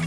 Hello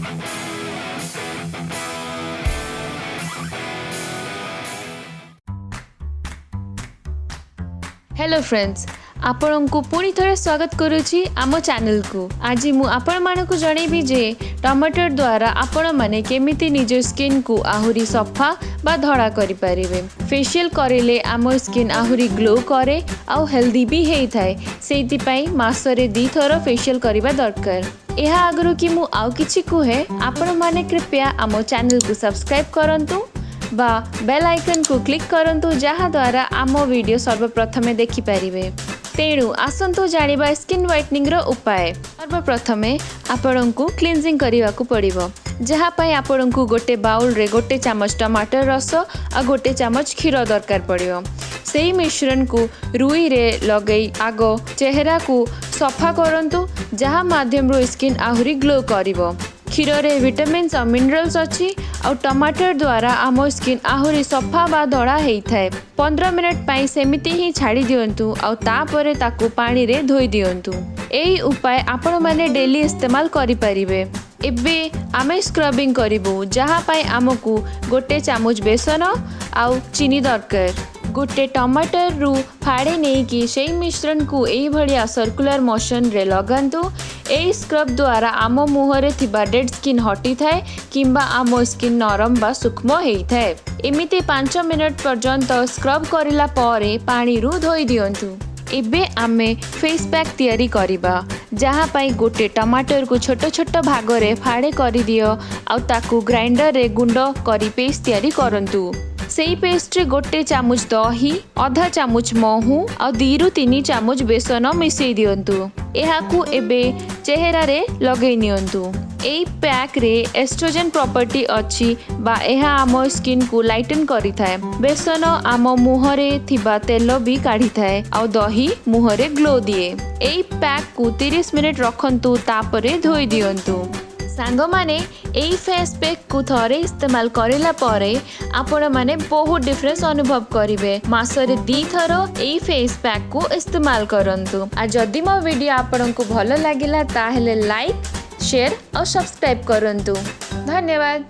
friends, आपण को पुणी थे स्वागत करुच्ची आम चैनल को। आज मु आपण मानकु जनइबी जे टमाटर द्वारा आपण माने केमिति निज स्किन को आहुरी सफा बा धड़ा करि परिबे। फेशियल करिले आम स्किन आहुरी ग्लो करे आउ हेल्दी भी हेई थाए। सेति पई मासरे 2 थर फेशियल करिबा दरकार। एहा आगरु कि मु आउ किछि कुहे, आपण माने कृपया आम चैनल को सब्सक्राइब करंतु बा बेल आइकन को क्लिक करंतु, जहा द्वारा आम वीडियो सर्वप्रथमे देखि परिबे। तेणु आसंतु जानिबा स्किन व्हाइटनिंग रो उपाय। सर्वप्रथमे आपण को क्लींजिंग करिवा को पड़िबो, जहा पई आपण को गोटे बाउल रे गोटे चम्मच टमाटर रस आ गोटे चम्मच क्षीर दरकार पड़िबो। सेही मिश्रण को रुई रे लगई आगो चेहरा को सफा करंतु, जहा माध्यम रो स्किन आहुरी ग्लो करिवो। क्षीर रे विटामिन्स और मिनरल्स अच्छी और टमाटर द्वारा आम स्किन आहुरी सफा बा धड़ा होता है। 15 मिनट पाई सेमिति ही छाड़ी दियंतु और तापरे ताकू पानी रे धोई दियंतु। एही उपाय आपण माने डेली इस्तेमाल करि परिबे। एबे आमे स्क्रबिंग करिबो, जहा पाई आमको गोटे चामच बेसन आउ चीनी दरकार। गोटे टमाटर रु फाड़े नहीं कि से मिश्रण को यही भलिया सर्कुलर मोशन रे लगांतु। ए स्क्रब द्वारा आम मुहरे थिबा डेड स्किन हटी थाए किंबा आम स्किन नरम बा सूक्ष्म हेई थाए। एमिति 5 मिनट पर्यंत स्क्रब करिला परे पानी रु धोई दियंतु। एबे आमे फेस पैक तैयारी करिबा, जहा पाई गोटे टमाटर को छोट छोट भाग रे फाड़े करि दियो आउ ताकू ग्राइंडर रे गुंड करी पेस्ट तैयारी करंतु। सेही पेस्ट रे गोटे चामच दही, आधा चामच महू और 2 ରୁ 3 चामच बेसन मिसई दियंतु। एहाकू एबे चेहरा रे लगई नियंतु। एई पैक रे एस्ट्रोजन प्रॉपर्टी अच्छी बा एहा आम स्किन को लाइटन करि थाए। बेसन आम मुहरे थिबा तेल भी काढ़ी थाए और दही मुहरे ग्लो दिए। एई पैक को 30 मिनिट रखंतु, तापरे धोई दियंतु। सांग माने एई फेस पैक को थरे इस्तेमाल करिला परे आपण माने बहुत डिफरेंस अनुभव करिवे। मासरे 2 थर एई फेस पैक को इस्तेमाल करंतु। आ जदि मो वीडियो आपण को भलो लागिला ताहेले लाइक, शेयर और सब्सक्राइब करंतु। धन्यवाद।